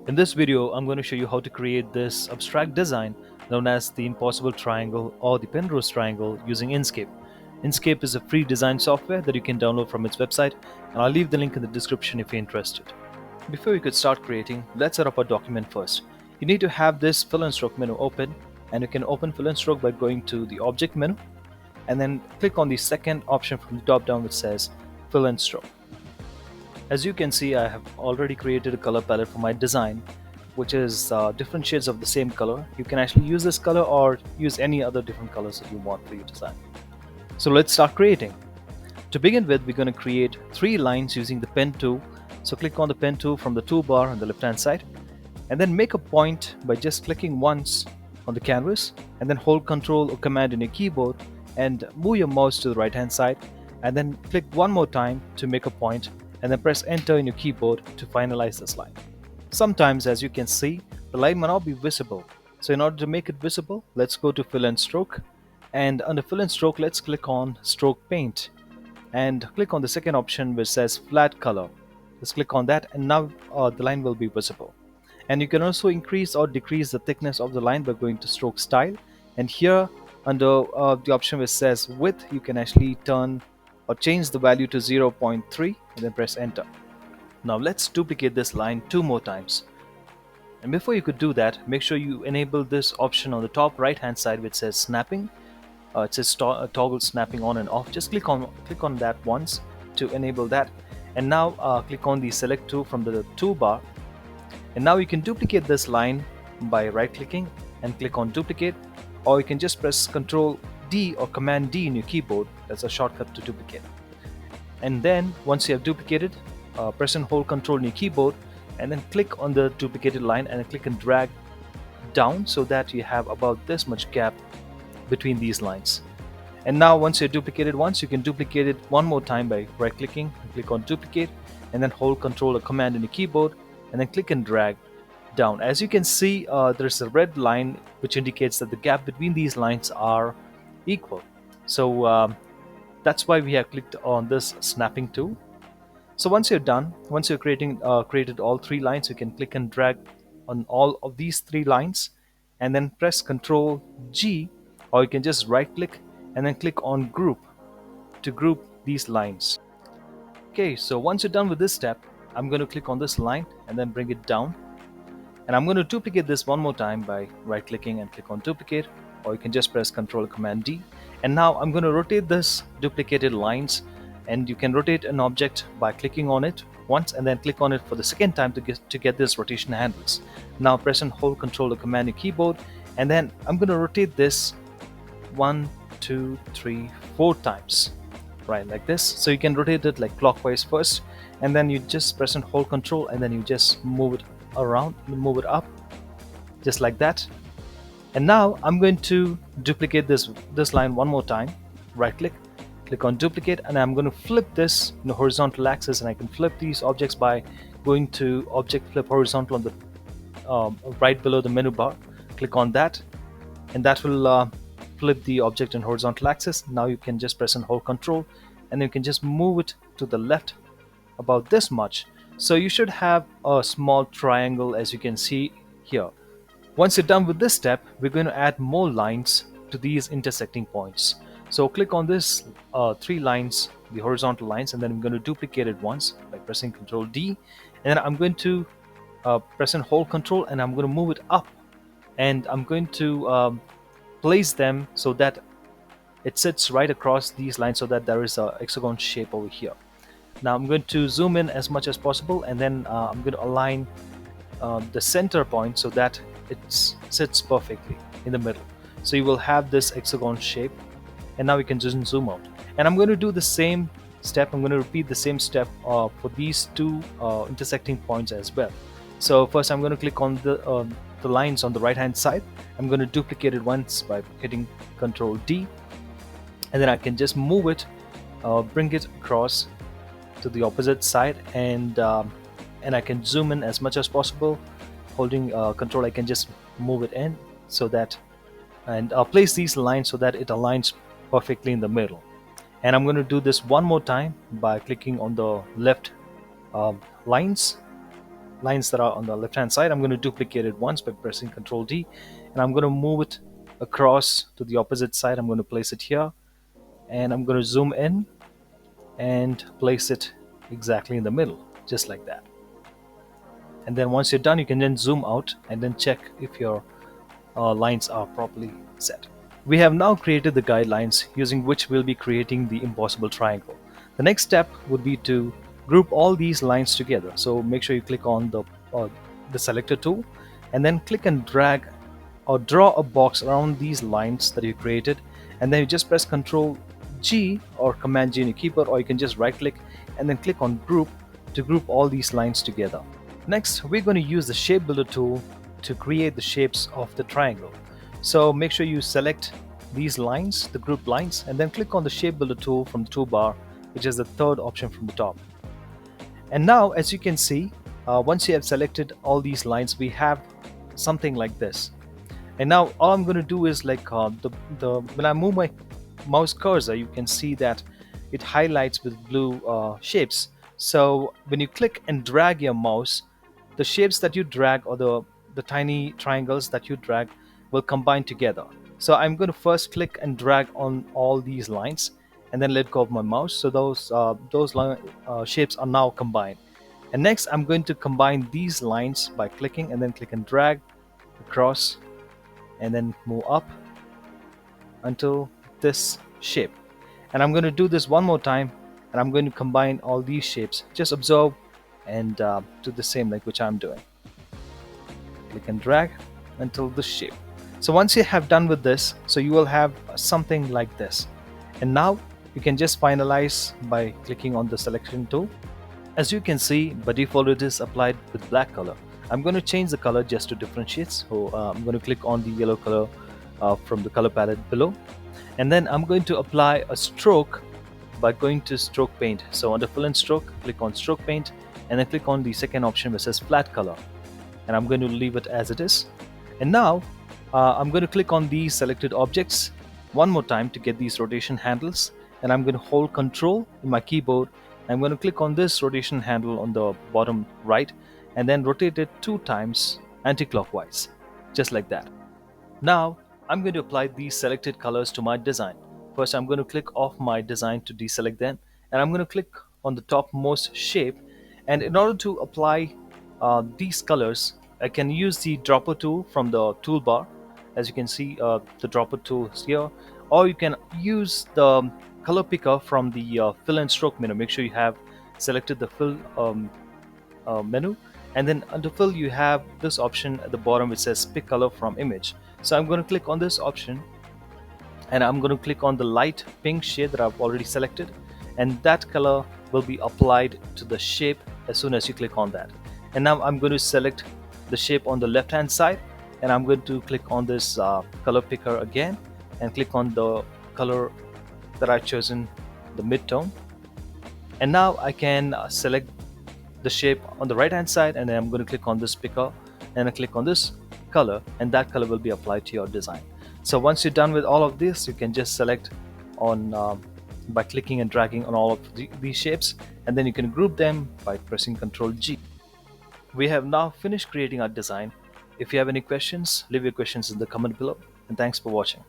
In this video, I'm going to show you how to create this abstract design known as the impossible triangle or the Penrose triangle using Inkscape. Inkscape is a free design software that you can download from its website, and I'll leave the link in the description if you're interested. Before we could start creating, let's set up our document first. You need to have this fill and stroke menu open, and you can open fill and stroke by going to the object menu and then click on the second option from the top down which says fill and stroke. As you can see, I have already created a color palette for my design, which is different shades of the same color. You can actually use this color or use any other different colors that you want for your design. So let's start creating. To begin with, we're going to create 3 lines using the pen tool. So click on the pen tool from the toolbar on the left hand side, and then make a point by just clicking once on the canvas, and then hold Ctrl or Command in your keyboard and move your mouse to the right hand side, and then click one more time to make a point, and then press enter in your keyboard to finalize this line. Sometimes, as you can see, the line may not be visible. So in order to make it visible, let's go to fill and stroke, and under fill and stroke, let's click on stroke paint and click on the second option which says flat color. Let's click on that, and now the line will be visible. And you can also increase or decrease the thickness of the line by going to stroke style, and here under the option which says width, you can actually turn or change the value to 0.3 and then press enter. Now let's duplicate this line 2 more times. And before you could do that, make sure you enable this option on the top right hand side which says snapping. It says toggle snapping on and off. Just click on that once to enable that, and now click on the select tool from the toolbar, and now you can duplicate this line by right clicking and click on duplicate, or you can just press Ctrl D or Command D in your keyboard. That's a shortcut to duplicate. And then once you have duplicated, press and hold Ctrl in your keyboard and then click on the duplicated line and click and drag down so that you have about this much gap between these lines. And now once you're duplicated once, you can duplicate it one more time by right clicking and click on duplicate, and then hold Ctrl or Command in your keyboard and then click and drag down. As you can see, there's a red line which indicates that the gap between these lines are equal. So that's why we have clicked on this snapping tool. So once you're done, once you're created all 3 lines, you can click and drag on all of these 3 lines and then press Ctrl G, or you can just right click and then click on group to group these lines. Okay, so once you're done with this step, I'm going to click on this line and then bring it down, and I'm going to duplicate this one more time by right clicking and click on duplicate, or you can just press Ctrl Command D. And now I'm going to rotate this duplicated lines, and you can rotate an object by clicking on it once and then click on it for the second time to get this rotation handles. Now press and hold Ctrl or Command your keyboard, and then I'm going to rotate this 1, 2, 3, 4 times, right, like this. So you can rotate it like clockwise first, and then you just press and hold Control, and then you just move it around, move it up, just like that. And now I'm going to duplicate this line one more time. Right click on duplicate, and I'm going to flip this in the horizontal axis, and I can flip these objects by going to object flip horizontal on the right below the menu bar. Click on that, and that will flip the object in horizontal axis. Now you can just press and hold Control, and you can just move it to the left about this much. So you should have a small triangle, as you can see here. Once you're done with this step, we're going to add more lines to these intersecting points. So click on this 3 lines, the horizontal lines, and then I'm going to duplicate it once by pressing Ctrl D, and then I'm going to press and hold Control, and I'm going to move it up, and I'm going to place them so that it sits right across these lines, so that there is a hexagon shape over here. Now I'm going to zoom in as much as possible, and then I'm going to align the center point so that it sits perfectly in the middle. So you will have this hexagon shape, and now we can just zoom out. And I'm going to do the same step. I'm going to repeat the same step for these 2 intersecting points as well. So first I'm going to click on the lines on the right hand side. I'm going to duplicate it once by hitting Ctrl D, and then I can just move it, bring it across to the opposite side, and I can zoom in as much as possible. Holding Control, I can just move it in so that, and place these lines so that it aligns perfectly in the middle. And I'm going to do this one more time by clicking on the left lines, lines that are on the left hand side. I'm going to duplicate it once by pressing Ctrl D, and I'm going to move it across to the opposite side. I'm going to place it here, and I'm going to zoom in and place it exactly in the middle, just like that. And then once you're done, you can then zoom out and then check if your lines are properly set. We have now created the guidelines using which we'll be creating the impossible triangle. The next step would be to group all these lines together. So make sure you click on the selector tool, and then click and drag or draw a box around these lines that you created, and then you just press Ctrl G or Command G in your keyboard, or you can just right click and then click on group to group all these lines together. Next, we're going to use the shape builder tool to create the shapes of the triangle. So make sure you select these lines, the group lines, and then click on the shape builder tool from the toolbar, which is the third option from the top. And now, as you can see, once you have selected all these lines, we have something like this. And now all I'm going to do is like when I move my mouse cursor, you can see that it highlights with blue shapes. So when you click and drag your mouse, the shapes that you drag, or the tiny triangles that you drag, will combine together. So I'm going to first click and drag on all these lines and then let go of my mouse. So those shapes are now combined. And next I'm going to combine these lines by clicking and then click and drag across and then move up until this shape. And I'm going to do this one more time, and I'm going to combine all these shapes. Just observe and do the same like which I'm doing. Click and drag until this shape. So once you have done with this, so you will have something like this. And now you can just finalize by clicking on the selection tool. As you can see, by default it is applied with black color. I'm going to change the color just to differentiate. So I'm going to click on the yellow color from the color palette below, and then I'm going to apply a stroke by going to stroke paint. So under fill and stroke, click on stroke paint, and then click on the second option which says flat color, and I'm going to leave it as it is. And now I'm going to click on these selected objects one more time to get these rotation handles, and I'm going to hold Control in my keyboard. I'm going to click on this rotation handle on the bottom right and then rotate it 2 times anti-clockwise, just like that. Now I'm going to apply these selected colors to my design. First I'm going to click off my design to deselect them, and I'm going to click on the topmost shape, and in order to apply these colors, I can use the dropper tool from the toolbar. As you can see, the dropper tool is here, or you can use the color picker from the fill and stroke menu. Make sure you have selected the fill menu, and then under fill you have this option at the bottom which says pick color from image. So I'm going to click on this option, and I'm going to click on the light pink shade that I've already selected, and that color will be applied to the shape as soon as you click on that. And now I'm going to select the shape on the left hand side, and I'm going to click on this color picker again and click on the color that I've chosen, the mid-tone. And now I can select the shape on the right hand side, and then I'm going to click on this picker and I click on this color, and that color will be applied to your design. So once you're done with all of this, you can just select on by clicking and dragging on all of these shapes, and then you can group them by pressing Ctrl G. We have now finished creating our design. If you have any questions, leave your questions in the comment below, and thanks for watching.